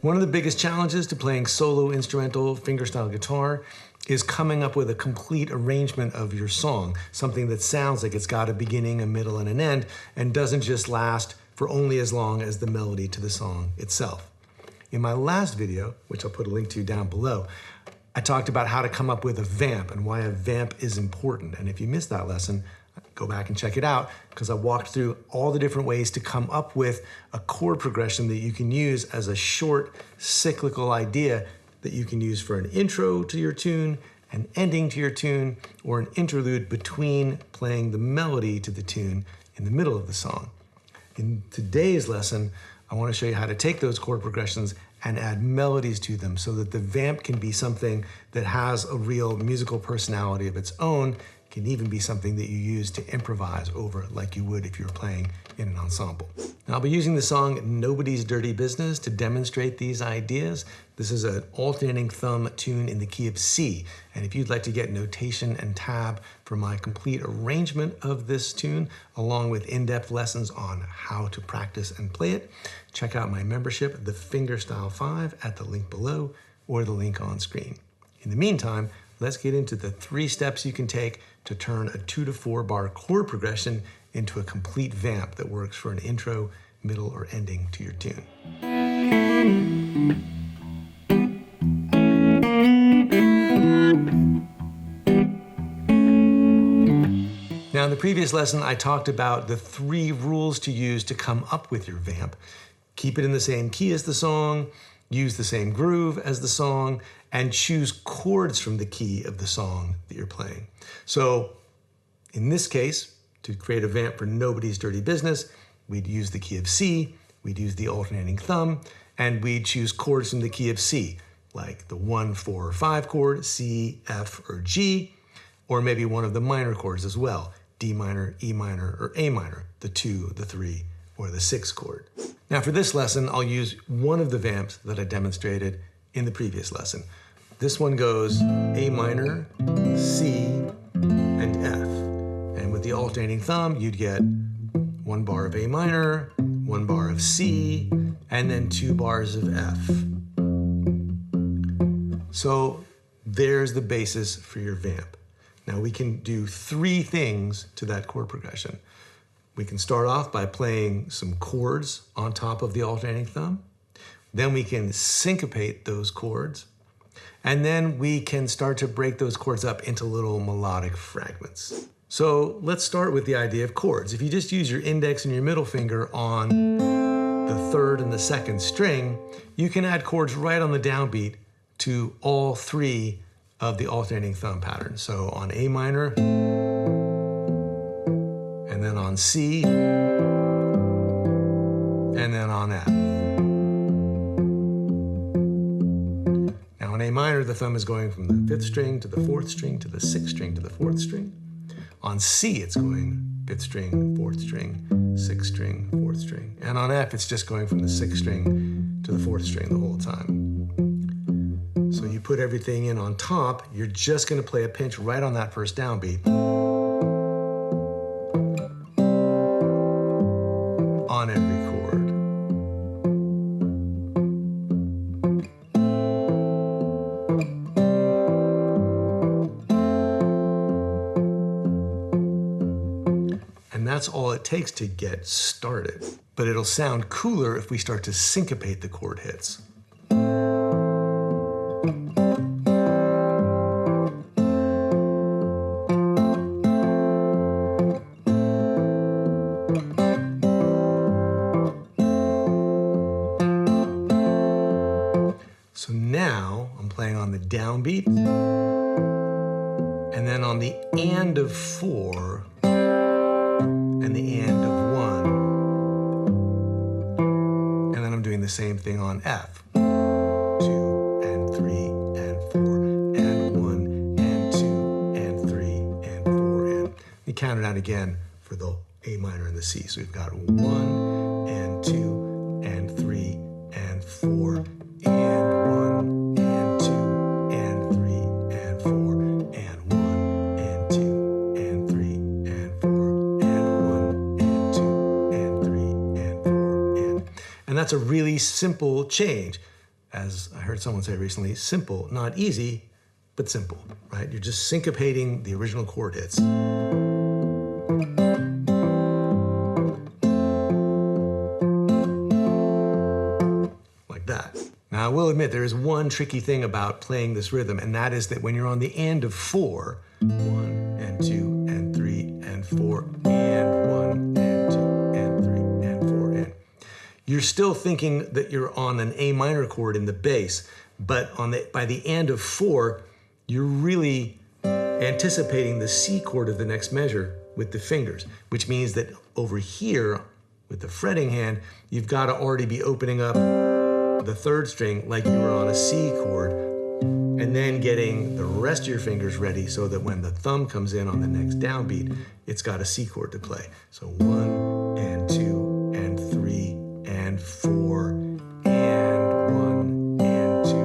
One of the biggest challenges to playing solo instrumental fingerstyle guitar is coming up with a complete arrangement of your song, something that sounds like it's got a beginning, a middle, and an end, and doesn't just last for only as long as the melody to the song itself. In my last video, which I'll put a link to down below, I talked about how to come up with a vamp and why a vamp is important. And if you missed that lesson, go back and check it out, because I walked through all the different ways to come up with a chord progression that you can use as a short cyclical idea that you can use for an intro to your tune, an ending to your tune, or an interlude between playing the melody to the tune in the middle of the song. In today's lesson, I want to show you how to take those chord progressions and add melodies to them so that the vamp can be something that has a real musical personality of its own. It can even be something that you use to improvise over like you would if you were playing in an ensemble. Now, I'll be using the song Nobody's Dirty Business to demonstrate these ideas. This is an alternating thumb tune in the key of C. And if you'd like to get notation and tab for my complete arrangement of this tune, along with in-depth lessons on how to practice and play it, check out my membership, the Fingerstyle 5, at the link below or the link on screen. In the meantime, let's get into the 3 steps you can take to turn a 2 to 4 bar chord progression into a complete vamp that works for an intro, middle, or ending to your tune. Now, in the previous lesson, I talked about the 3 rules to use to come up with your vamp. Keep it in the same key as the song, use the same groove as the song, and choose chords from the key of the song that you're playing. So in this case, to create a vamp for Nobody's Dirty Business, we'd use the key of C, we'd use the alternating thumb, and we'd choose chords from the key of C, like the 1, 4, or 5 chord, C, F, or G, or maybe one of the minor chords as well, D minor, E minor, or A minor, the 2, the 3, or the 6 chord. Now for this lesson, I'll use one of the vamps that I demonstrated in the previous lesson. This one goes A minor, C, and F. And with the alternating thumb, you'd get 1 bar of A minor, 1 bar of C, and then 2 bars of F. So there's the basis for your vamp. Now we can do 3 things to that chord progression. We can start off by playing some chords on top of the alternating thumb. Then we can syncopate those chords. And then we can start to break those chords up into little melodic fragments. So let's start with the idea of chords. If you just use your index and your middle finger on the 3rd and the 2nd string, you can add chords right on the downbeat to all 3 of the alternating thumb patterns. So on A minor, and then on C, and then on F. Now on A minor, the thumb is going from the 5th string to the 4th string to the 6th string to the 4th string. On C, it's going 5th string, 4th string, 6th string, 4th string. And on F, it's just going from the 6th string to the 4th string the whole time. So you put everything in on top, you're just gonna play a pinch right on that first downbeat on every chord. And that's all it takes to get started. But it'll sound cooler if we start to syncopate the chord hits. So now I'm playing on the downbeat, and then on the and of 4, and the and of 1, and then I'm doing the same thing on F. 2 and 3 and 4 and 1 and 2 and 3 and 4 and we count it out again for the A minor and the C. So we've got 1 and 2 and 3 and 4 and 1 and 2 and 3 and 4 and 1 and 2 and 3 and 4 and 1 and 2 and 3 and 4 and that's a really simple change. as I heard someone say recently, simple, not easy, but simple, right? You're just syncopating the original chord hits. Like that. Now, I will admit there is one tricky thing about playing this rhythm, and that is that when you're on the end of 4, 1 and 2 and 3 and 4 and 1 and 2 and 3 and 4 and you're still thinking that you're on an A minor chord in the bass, but by the end of 4, you're really anticipating the C chord of the next measure with the fingers, which means that over here with the fretting hand, you've got to already be opening up the 3rd string like you were on a C chord, and then getting the rest of your fingers ready so that when the thumb comes in on the next downbeat, it's got a C chord to play. So 1 and 2 and 3 and 4 and 1 and 2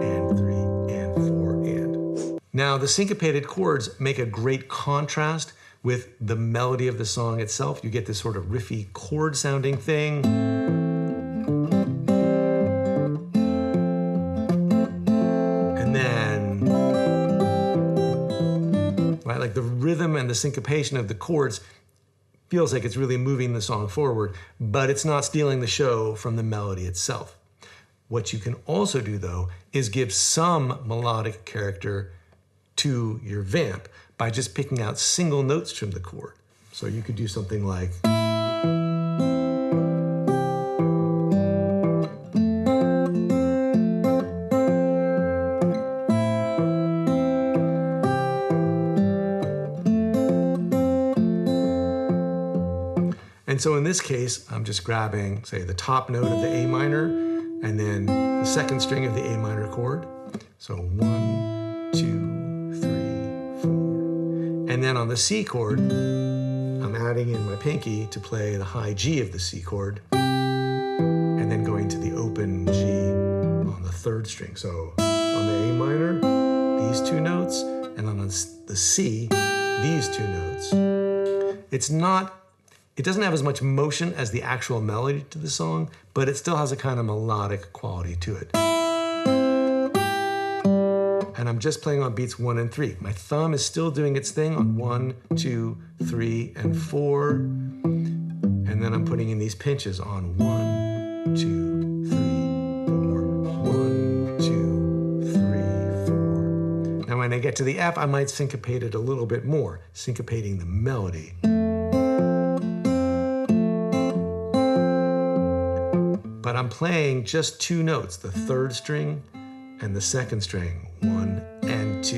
and 3 and 4 and. Now, the syncopated chords make a great contrast with the melody of the song itself. You get this sort of riffy chord sounding thing. And then, right, like the rhythm and the syncopation of the chords feels like it's really moving the song forward, but it's not stealing the show from the melody itself. What you can also do, though, is give some melodic character to your vamp by just picking out single notes from the chord. So you could do something like, and so in this case, I'm just grabbing, say, the top note of the A minor, and then the 2nd string of the A minor chord. So 1, 2, 3, 4. And then on the C chord, I'm adding in my pinky to play the high G of the C chord, and then going to the open G on the 3rd string. So on the A minor, these 2 notes, and on the C, these 2 notes. It doesn't have as much motion as the actual melody to the song, but it still has a kind of melodic quality to it. And I'm just playing on beats 1 and 3. My thumb is still doing its thing on 1, 2, 3, and 4. And then I'm putting in these pinches on 1, 2, 3, 4, 1, 2, 3, 4. Now when I get to the F, I might syncopate it a little bit more, syncopating the melody. But I'm playing just 2 notes, the 3rd string and the 2nd string, 1 and 2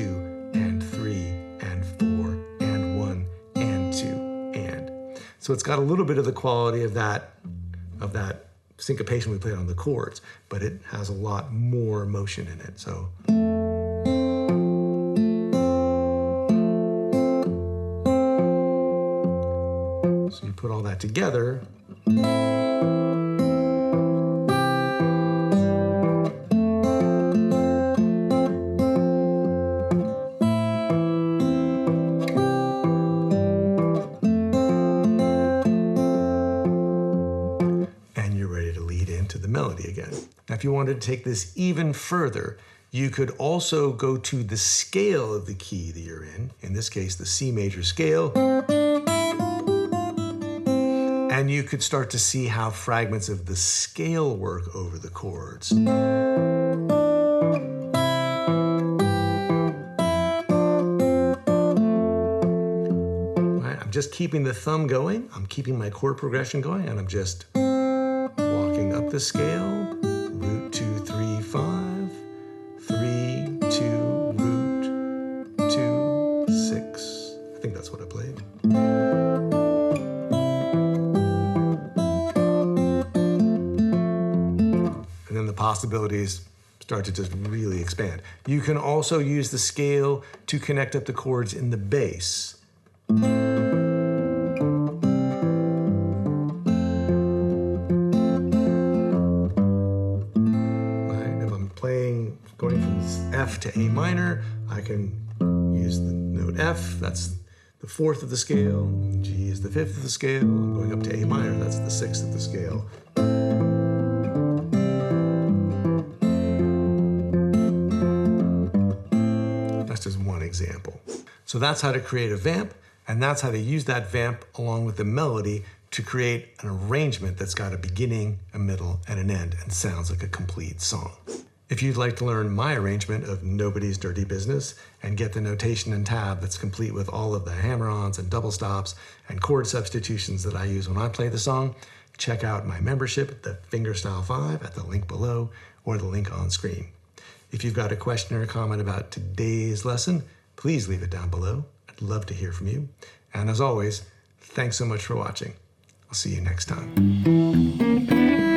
and 3 and 4 and 1 and 2 and. So it's got a little bit of the quality of that syncopation we played on the chords, but it has a lot more motion in it. So you put all that together. Melody again. Now, if you wanted to take this even further, you could also go to the scale of the key that you're in this case, the C major scale, and you could start to see how fragments of the scale work over the chords. Right, I'm just keeping the thumb going, I'm keeping my chord progression going, and I'm just walking up the scale, root 2, 3, 5, 3, 2, root 2, 6. I think that's what I played. And then the possibilities start to just really expand. You can also use the scale to connect up the chords in the bass. Going from F to A minor, I can use the note F, that's the 4th of the scale, G is the 5th of the scale, I'm going up to A minor, that's the 6th of the scale. So that's how to create a vamp, and that's how to use that vamp along with the melody to create an arrangement that's got a beginning, a middle, and an end, and sounds like a complete song. If you'd like to learn my arrangement of Nobody's Dirty Business and get the notation and tab that's complete with all of the hammer-ons and double stops and chord substitutions that I use when I play the song, check out my membership, the Fingerstyle 5, at the link below or the link on screen. If you've got a question or a comment about today's lesson, please leave it down below. I'd love to hear from you. And as always, thanks so much for watching. I'll see you next time.